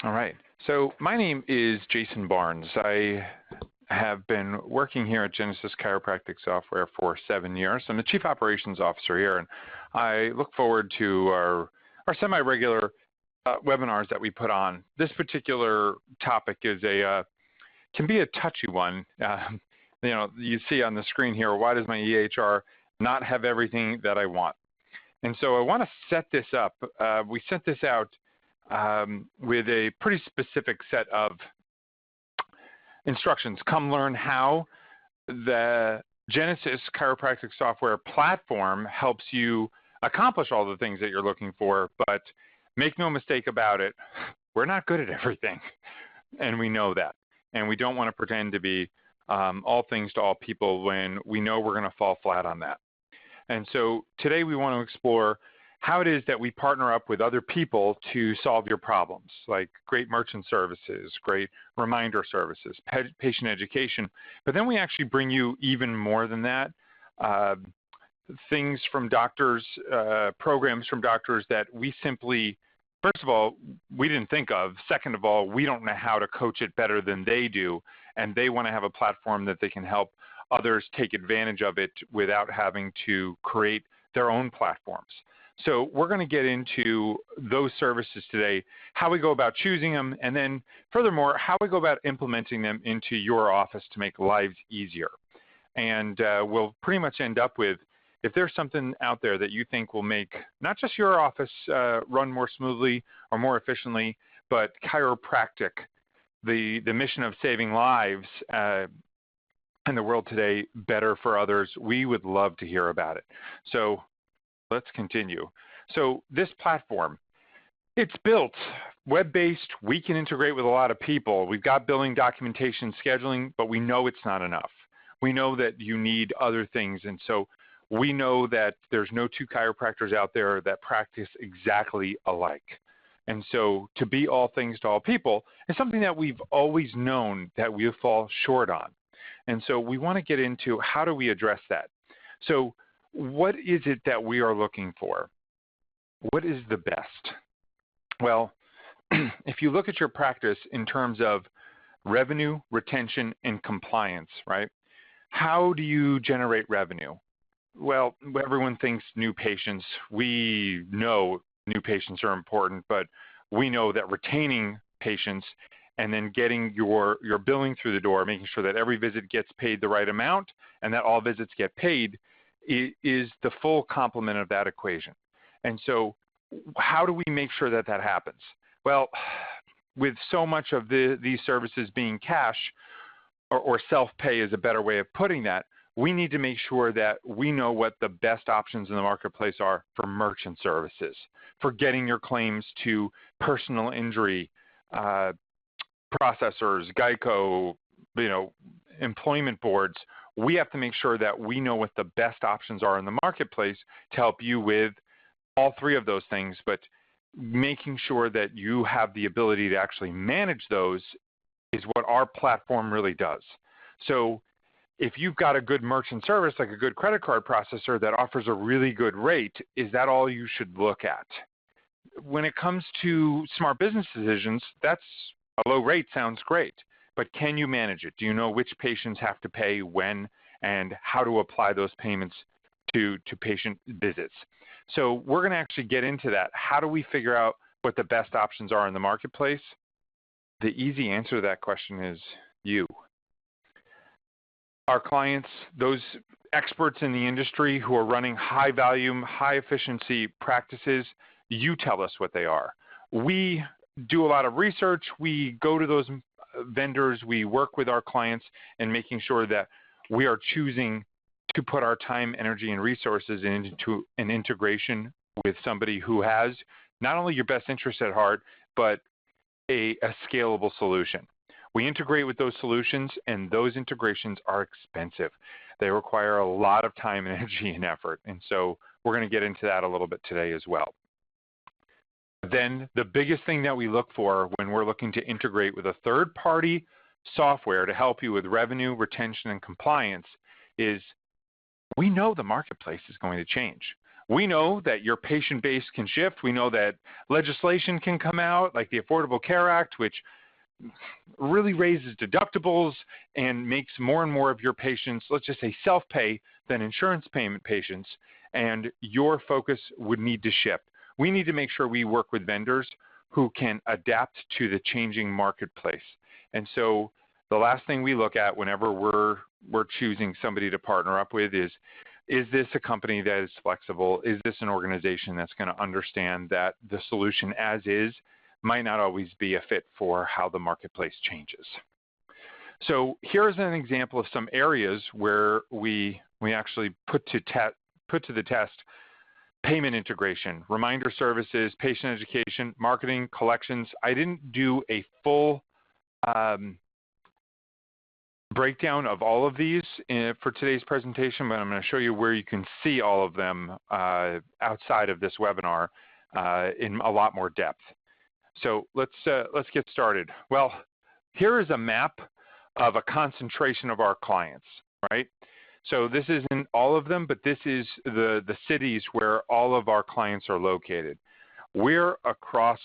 All right. So my name is Jason Barnes. I have been working here at Genesis Chiropractic Software for 7 years. I'm the Chief Operations Officer here, and I look forward to our semi-regular webinars that we put on. This particular topic is can be a touchy one. You see on the screen here, why does my EHR not have everything that I want? And so I want to set this up. We sent this out with a pretty specific set of instructions. Come learn how the Genesis Chiropractic Software platform helps you accomplish all the things that you're looking for, but make no mistake about it, we're not good at everything, and we know that. And we don't want to pretend to be all things to all people when we know we're going to fall flat on that. And so today we want to explore how it is that we partner up with other people to solve your problems, like great merchant services, great reminder services, patient education. But then we actually bring you even more than that, things from doctors, programs from doctors that we simply, first of all, we didn't think of. Second of all, we don't know how to coach it better than they do, and they want to have a platform that they can help others take advantage of it without having to create their own platforms. So we're going to get into those services today, how we go about choosing them, and then furthermore, how we go about implementing them into your office to make lives easier. And we'll pretty much end up with, if there's something out there that you think will make not just your office run more smoothly or more efficiently, but chiropractic, the mission of saving lives in the world today, better for others, we would love to hear about it. So let's continue. So this platform, it's built web-based. We can integrate with a lot of people. We've got billing, documentation, scheduling, but we know it's not enough. We know that you need other things, and so we know that there's no two chiropractors out there that practice exactly alike. And so to be all things to all people is something that we've always known that we fall short on. And so we want to get into how do we address that. So what is it that we are looking for? What is the best? Well, if you look at your practice in terms of revenue, retention, and compliance, right? How do you generate revenue? Well, everyone thinks new patients. We know new patients are important, but we know that retaining patients and then getting your billing through the door, making sure that every visit gets paid the right amount and that all visits get paid is the full complement of that equation. And so how do we make sure that that happens? Well, with so much of these services being cash or self-pay is a better way of putting that, we need to make sure that we know what the best options in the marketplace are for merchant services, for getting your claims to personal injury processors, Geico, employment boards. We have to make sure that we know what the best options are in the marketplace to help you with all three of those things, but making sure that you have the ability to actually manage those is what our platform really does. So if you've got a good merchant service, like a good credit card processor that offers a really good rate, is that all you should look at? When it comes to smart business decisions, that's a low rate sounds great, but can you manage it? Do you know which patients have to pay when and how to apply those payments to patient visits? So we're going to actually get into that. How do we figure out what the best options are in the marketplace? The easy answer to that question is you. Our clients, those experts in the industry who are running high volume, high efficiency practices, you tell us what they are. We do a lot of research. We go to those vendors. We work with our clients in making sure that we are choosing to put our time, energy, and resources into an integration with somebody who has not only your best interest at heart, but a scalable solution. We integrate with those solutions, and those integrations are expensive. They require a lot of time, energy, and effort. And so we're going to get into that a little bit today as well. Then the biggest thing that we look for when we're looking to integrate with a third-party software to help you with revenue, retention, and compliance is we know the marketplace is going to change. We know that your patient base can shift. We know that legislation can come out, like the Affordable Care Act, which really raises deductibles and makes more and more of your patients, let's just say self-pay, than insurance payment patients, and your focus would need to shift. We need to make sure we work with vendors who can adapt to the changing marketplace. And so the last thing we look at whenever we're choosing somebody to partner up with is this a company that is flexible? Is this an organization that's going to understand that the solution as is might not always be a fit for how the marketplace changes? So here's an example of some areas where we actually put to the test payment integration, reminder services, patient education, marketing, collections. I didn't do a full breakdown of all of these for today's presentation, but I'm going to show you where you can see all of them outside of this webinar in a lot more depth. So let's get started. Well, here is a map of a concentration of our clients, right? So this isn't all of them, but this is the cities where all of our clients are located. We're across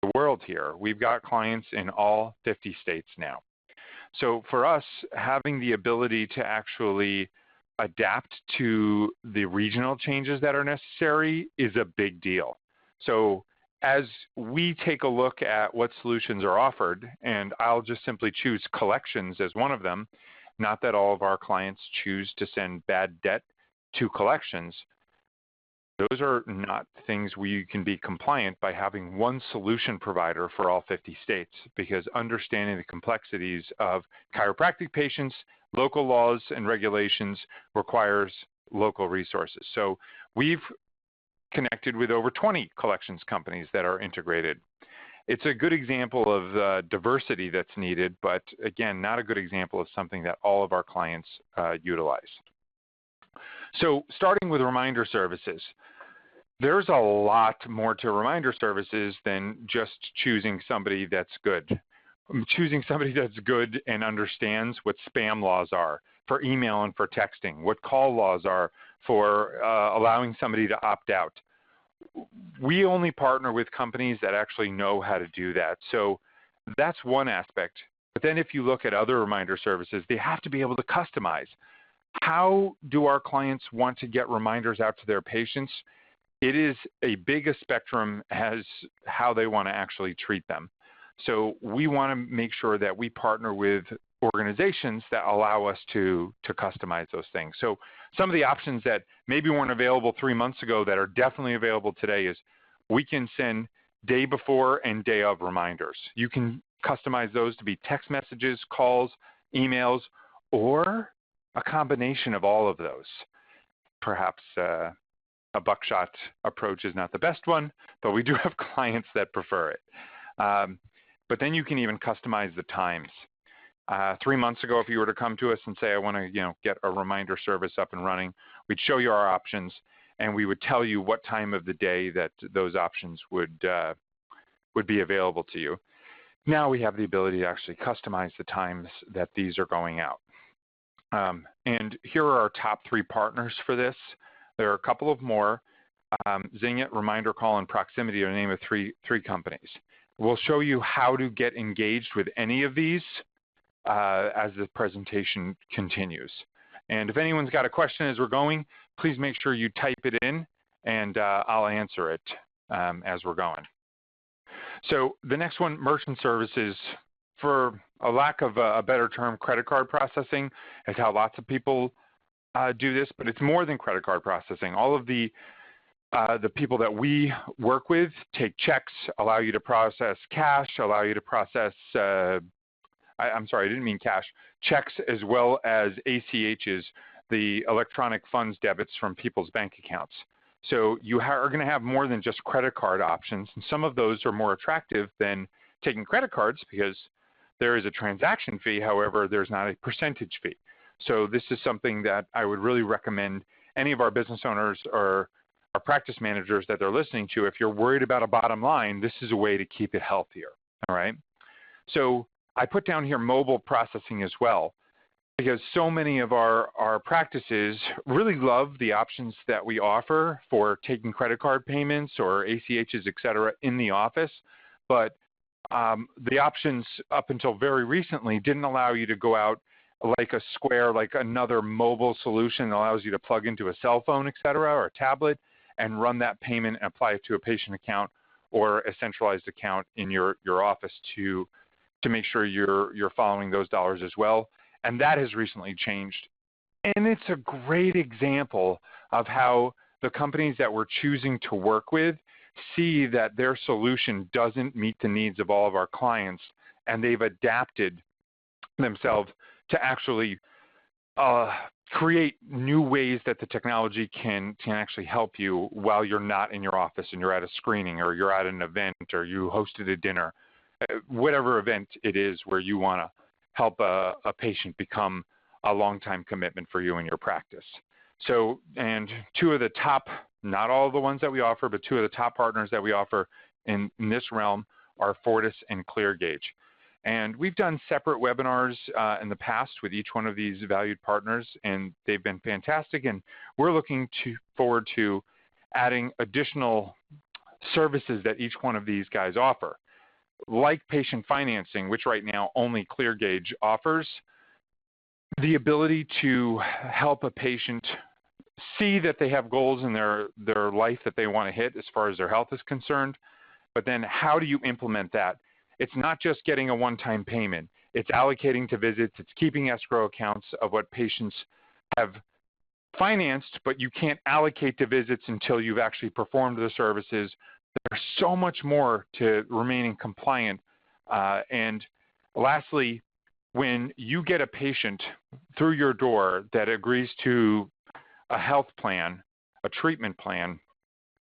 the world here. We've got clients in all 50 states now. So for us, having the ability to actually adapt to the regional changes that are necessary is a big deal. So as we take a look at what solutions are offered, and I'll just simply choose collections as one of them, not that all of our clients choose to send bad debt to collections. Those are not things we can be compliant by having one solution provider for all 50 states, because understanding the complexities of chiropractic patients, local laws and regulations requires local resources. So we've connected with over 20 collections companies that are integrated. It's a good example of diversity that's needed, but again, not a good example of something that all of our clients utilize. So starting with reminder services, there's a lot more to reminder services than just choosing somebody that's good. Choosing somebody that's good and understands what spam laws are for email and for texting, what call laws are for allowing somebody to opt out. We only partner with companies that actually know how to do that. So that's one aspect. But then if you look at other reminder services, they have to be able to customize. How do our clients want to get reminders out to their patients? It is a big a spectrum as how they want to actually treat them. So we want to make sure that we partner with organizations that allow us to customize those things. So some of the options that maybe weren't available 3 months ago that are definitely available today is we can send day before and day of reminders. You can customize those to be text messages, calls, emails, or a combination of all of those. Perhaps a buckshot approach is not the best one, but we do have clients that prefer it. But then you can even customize the times. 3 months ago, if you were to come to us and say, I want to get a reminder service up and running, we'd show you our options, and we would tell you what time of the day that those options would be available to you. Now we have the ability to actually customize the times that these are going out. And here are our top 3 partners for this. There are a couple of more. Zingit, Reminder Call, and Proximity are the name of three companies. We'll show you how to get engaged with any of these as the presentation continues. And if anyone's got a question as we're going, please make sure you type it in, and I'll answer it as we're going. So the next one, merchant services. For a lack of a better term, credit card processing is how lots of people do this, but it's more than credit card processing. All of the people that we work with take checks, allow you to process cash, allow you to process, I'm sorry, I didn't mean cash, checks as well as ACHs, the electronic funds debits from people's bank accounts. So you are going to have more than just credit card options, and some of those are more attractive than taking credit cards because there is a transaction fee, however, there's not a percentage fee. So this is something that I would really recommend any of our business owners or our practice managers that they're listening to. If you're worried about a bottom line, this is a way to keep it healthier, all right? So I put down here mobile processing as well. because so many of our practices really love the options that we offer for taking credit card payments or ACHs, et cetera, in the office. But the options up until very recently didn't allow you to go out like a Square, like another mobile solution that allows you to plug into a cell phone, et cetera, or a tablet and run that payment and apply it to a patient account or a centralized account in your office to make sure you're following those dollars as well. And that has recently changed. And it's a great example of how the companies that we're choosing to work with see that their solution doesn't meet the needs of all of our clients, and they've adapted themselves to actually create new ways that the technology can actually help you while you're not in your office and you're at a screening or you're at an event or you hosted a dinner, whatever event it is where you want to help a patient become a long-time commitment for you in your practice. So, and two of the top, not all the ones that we offer, but two of the top partners that we offer in this realm are Fortis and ClearGage. And we've done separate webinars in the past with each one of these valued partners, and they've been fantastic. And we're looking forward to adding additional services that each one of these guys offer, like patient financing, which right now only ClearGage offers. The ability to help a patient see that they have goals in their life that they want to hit as far as their health is concerned, but then how do you implement that? It's not just getting a one-time payment. It's allocating to visits. It's keeping escrow accounts of what patients have financed, but you can't allocate to visits until you've actually performed the services. There's so much more to remaining compliant. And lastly, when you get a patient through your door that agrees to a health plan, a treatment plan,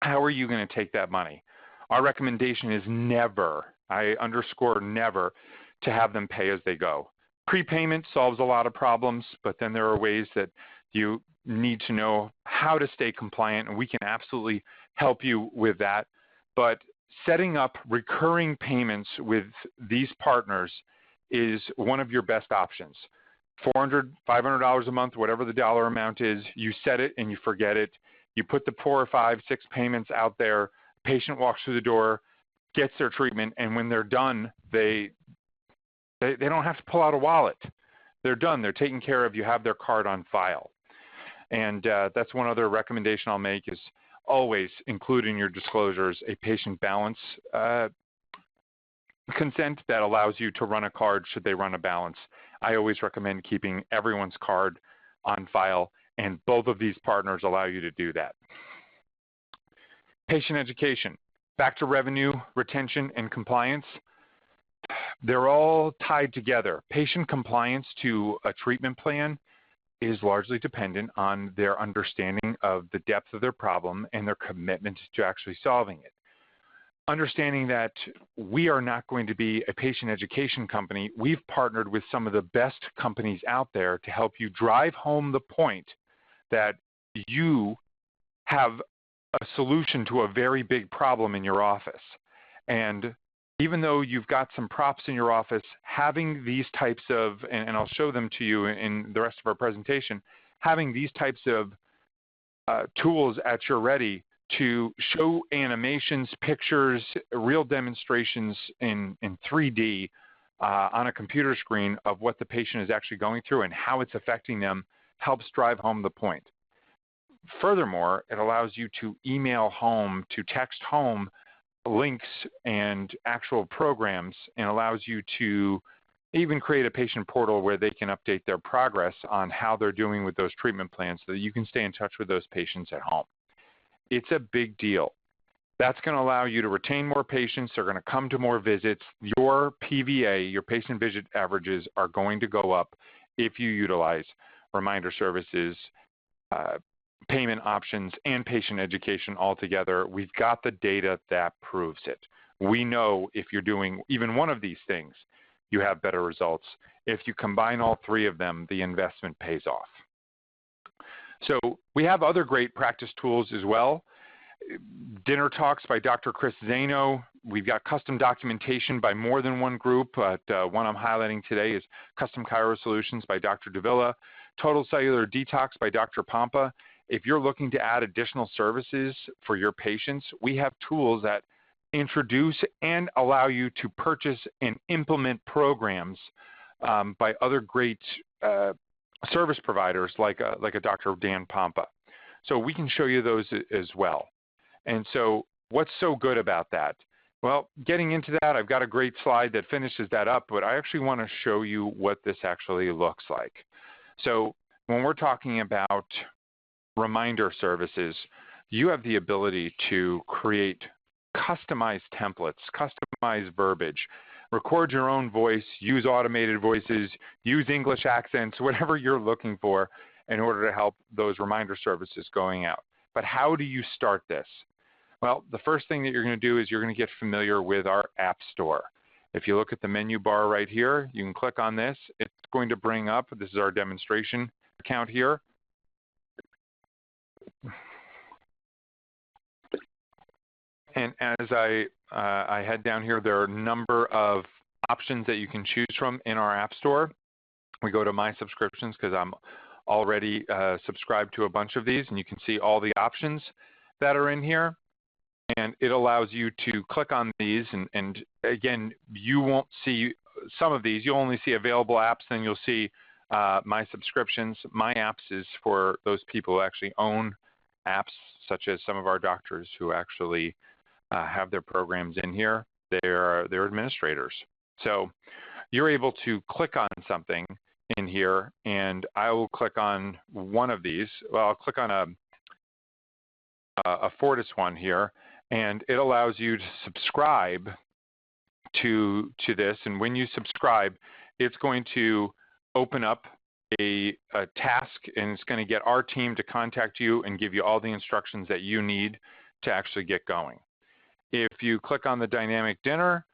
how are you going to take that money? Our recommendation is never, I underscore never, to have them pay as they go. Prepayment solves a lot of problems, but then there are ways that you need to know how to stay compliant, and we can absolutely help you with that. But setting up recurring payments with these partners is one of your best options. $400, $500 a month, whatever the dollar amount is, you set it and you forget it. You put the 4 or 5, 6 payments out there, patient walks through the door, gets their treatment, and when they're done, they don't have to pull out a wallet. They're done. They're taken care of. You have their card on file. And that's one other recommendation I'll make is always include in your disclosures a patient balance consent that allows you to run a card should they run a balance. I always recommend keeping everyone's card on file, and both of these partners allow you to do that. Patient education. Back to revenue, retention, and compliance. They're all tied together. Patient compliance to a treatment plan is largely dependent on their understanding of the depth of their problem and their commitment to actually solving it. Understanding that we are not going to be a patient education company, we've partnered with some of the best companies out there to help you drive home the point that you have a solution to a very big problem in your office. And even though you've got some props in your office, having these types of, and I'll show them to you in the rest of our presentation, having these types of tools at your ready to show animations, pictures, real demonstrations in 3D on a computer screen of what the patient is actually going through and how it's affecting them helps drive home the point. Furthermore, it allows you to email home, to text home links and actual programs, and allows you to even create a patient portal where they can update their progress on how they're doing with those treatment plans so that you can stay in touch with those patients at home. It's a big deal. That's going to allow you to retain more patients. They're going to come to more visits. Your PVA, your patient visit averages, are going to go up if you utilize reminder services, payment options, and patient education all together. We've got the data that proves it. We know if you're doing even one of these things, you have better results. If you combine all three of them, the investment pays off. So we have other great practice tools as well. dinner talks by Dr. Chris Zano. We've got custom documentation by more than one group, but one I'm highlighting today is Custom Chiro Solutions by Dr. Davila, Total Cellular Detox by Dr. Pompa. If you're looking to add additional services for your patients, we have tools that introduce and allow you to purchase and implement programs by other great service providers like a Dr. Dan Pompa. So we can show you those as well. And so what's so good about that? Well, getting into that, I've got a great slide that finishes that up, but I actually want to show you what this actually looks like. So when we're talking about reminder services, you have the ability to create customized templates, customized verbiage, record your own voice, use automated voices, use English accents, whatever you're looking for in order to help those reminder services going out. But how do you start this? Well, the first thing that you're going to do is you're going to get familiar with our App Store. If you look at the menu bar right here, you can click on this. It's going to bring up, this is our demonstration account here. And as I head down here, there are a number of options that you can choose from in our App Store. We go to My Subscriptions because I'm already subscribed to a bunch of these, and you can see all the options that are in here. And it allows you to click on these, and again, you won't see some of these. You'll only see available apps, then you'll see My Subscriptions. My Apps is for those people who actually own apps, such as some of our doctors who actually have their programs in here. They're administrators. So you're able to click on something in here, and I will click on one of these. Well, I'll click on a Fortis one here, and it allows you to subscribe to this. And when you subscribe, it's going to open up a task, and it's going to get our team to contact you and give you all the instructions that you need to actually get going. If you click on the dynamic dinner,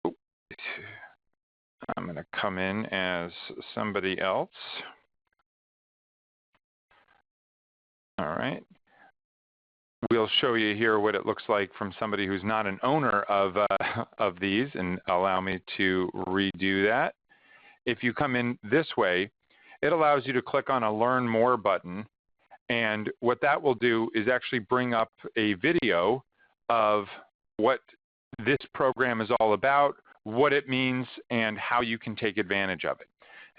I'm going to come in as somebody else. All right. We'll show you here what it looks like from somebody who's not an owner of these, and allow me to redo that. If you come in this way, it allows you to click on a Learn More button, and what that will do is actually bring up a video of what this program is all about, what it means, and how you can take advantage of it.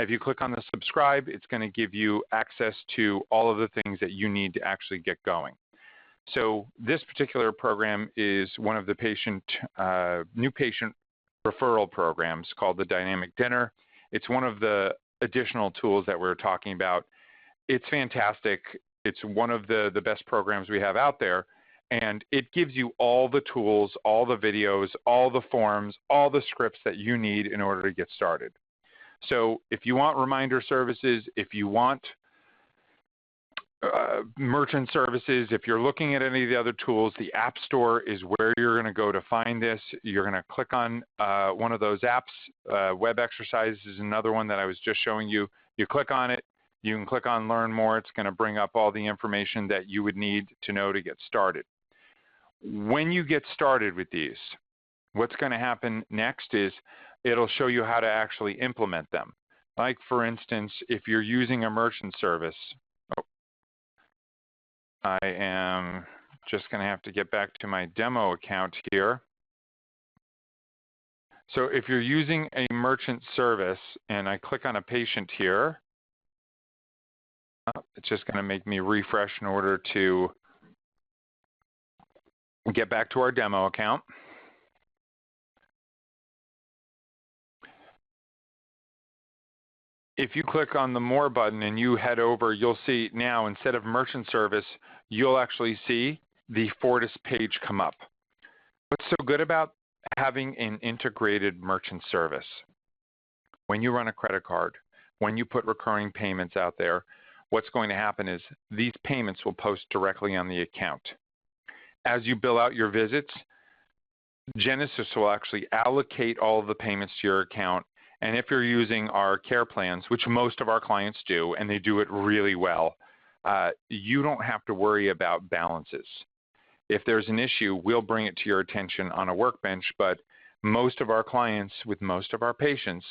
If you click on the subscribe, it's going to give you access to all of the things that you need to actually get going. So this particular program is one of the new patient referral programs called the Dynamic Dinner. It's one of the additional tools that we're talking about. It's fantastic. It's one of the best programs we have out there, and it gives you all the tools, all the videos, all the forms, all the scripts that you need in order to get started. So if you want reminder services, if you want merchant services, if you're looking at any of the other tools, the App Store is where you're going to go to find this. You're going to click on one of those apps. Web Exercises is another one that I was just showing you. You click on it. You can click on Learn More. It's going to bring up all the information that you would need to know to get started. When you get started with these, what's going to happen next is it'll show you how to actually implement them. Like, for instance, if you're using a merchant service, I am just going to have to get back to my demo account here. So if you're using a merchant service and I click on a patient here, it's just going to make me refresh in order to get back to our demo account. If you click on the More button and you head over, you'll see now instead of merchant service, you'll actually see the Fortis page come up. What's so good about having an integrated merchant service? When you run a credit card, when you put recurring payments out there, what's going to happen is these payments will post directly on the account. As you bill out your visits, Genesis will actually allocate all of the payments to your account. And if you're using our care plans, which most of our clients do, and they do it really well, you don't have to worry about balances. if there's an issue, we'll bring it to your attention on a workbench. But most of our clients, with most of our patients,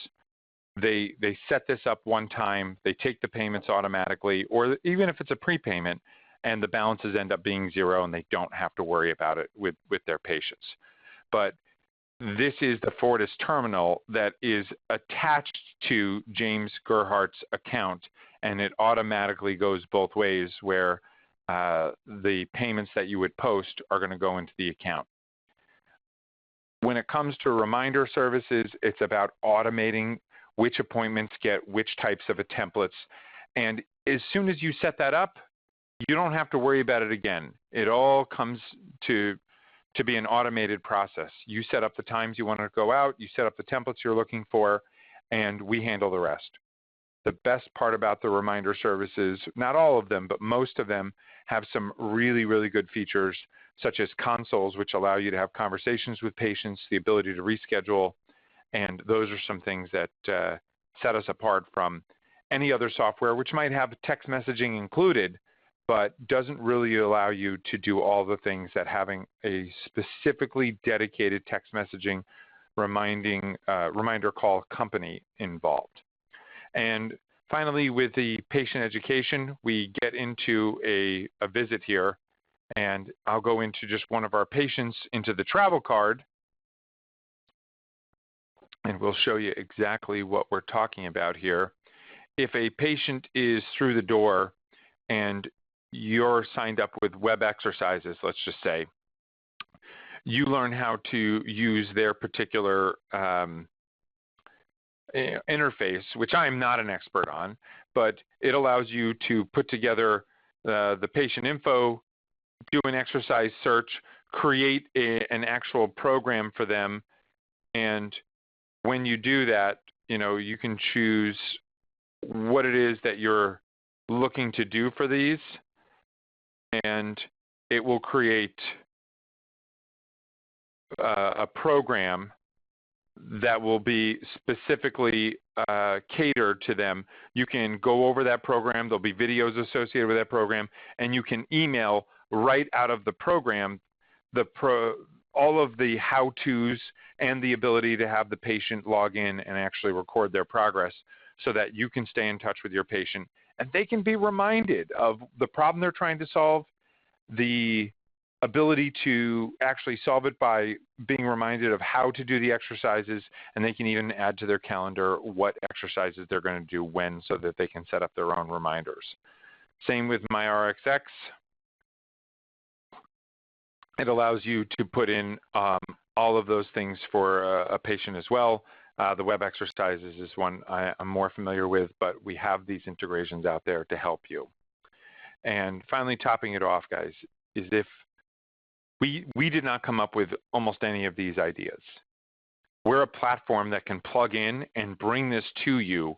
they set this up one time, they take the payments automatically, or even if it's a prepayment, and the balances end up being zero and they don't have to worry about it with their patients. But this is the Fortis terminal that is attached to James Gerhardt's account, and it automatically goes both ways, where the payments that you would post are going to go into the account. When it comes to reminder services, it's about automating which appointments get which types of templates. And as soon as you set that up, you don't have to worry about it again. It all comes to be an automated process. You set up the times you want to go out, you set up the templates you're looking for, and we handle the rest. The best part about the reminder services, not all of them, but most of them have some really, really good features, such as consoles, which allow you to have conversations with patients, the ability to reschedule, and those are some things that set us apart from any other software, which might have text messaging included, but doesn't really allow you to do all the things that having a specifically dedicated text messaging reminder call company involved. And finally, with the patient education, we get into a visit here, and I'll go into just one of our patients into the travel card, and we'll show you exactly what we're talking about here. If a patient is through the door and you're signed up with web exercises, let's just say, you learn how to use their particular interface, which I'm not an expert on, but it allows you to put together the patient info, do an exercise search, create an actual program for them, and when you do that, you can choose what it is that you're looking to do for these, and it will create a program that will be specifically catered to them. You can go over that program. There'll be videos associated with that program, and you can email right out of the program all of the how-tos and the ability to have the patient log in and actually record their progress so that you can stay in touch with your patient and they can be reminded of the problem they're trying to solve, the ability to actually solve it by being reminded of how to do the exercises, and they can even add to their calendar what exercises they're going to do when, so that they can set up their own reminders. Same with MyRxX. It allows you to put in all of those things for a patient as well. The web exercises is one I'm more familiar with, but we have these integrations out there to help you. And finally, topping it off, guys, is if we did not come up with almost any of these ideas. We're a platform that can plug in and bring this to you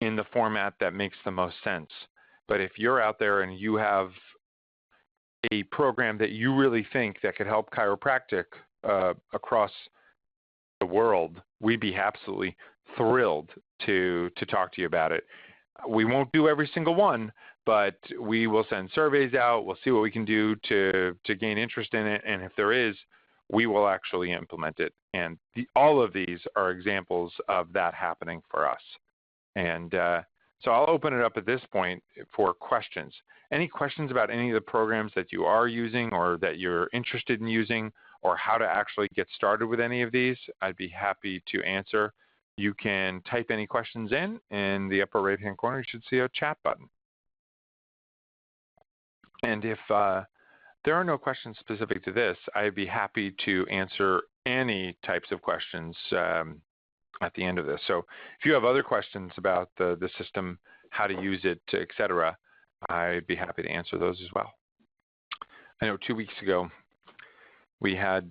in the format that makes the most sense. But if you're out there and you have a program that you really think that could help chiropractic across the world, we'd be absolutely thrilled to talk to you about it. We won't do every single one, but we will send surveys out. We'll see what we can do to gain interest in it, and if there is, we will actually implement it. And all of these are examples of that happening for us. And so I'll open it up at this point for questions. Any questions about any of the programs that you are using or that you're interested in using, or how to actually get started with any of these, I'd be happy to answer. You can type any questions in the upper right-hand corner. You should see a chat button. And if there are no questions specific to this, I'd be happy to answer any types of questions at the end of this. So if you have other questions about the system, how to use it, etc., I'd be happy to answer those as well. I know 2 weeks ago, we had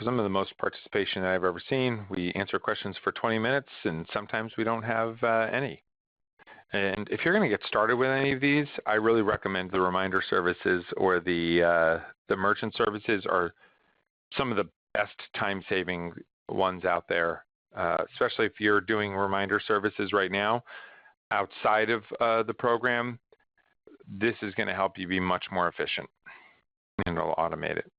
some of the most participation I've ever seen. We answer questions for 20 minutes, and sometimes we don't have any. And if you're going to get started with any of these, I really recommend the reminder services, or the merchant services are some of the best time-saving ones out there, especially if you're doing reminder services right now outside of the program. This is going to help you be much more efficient. and it'll automate it.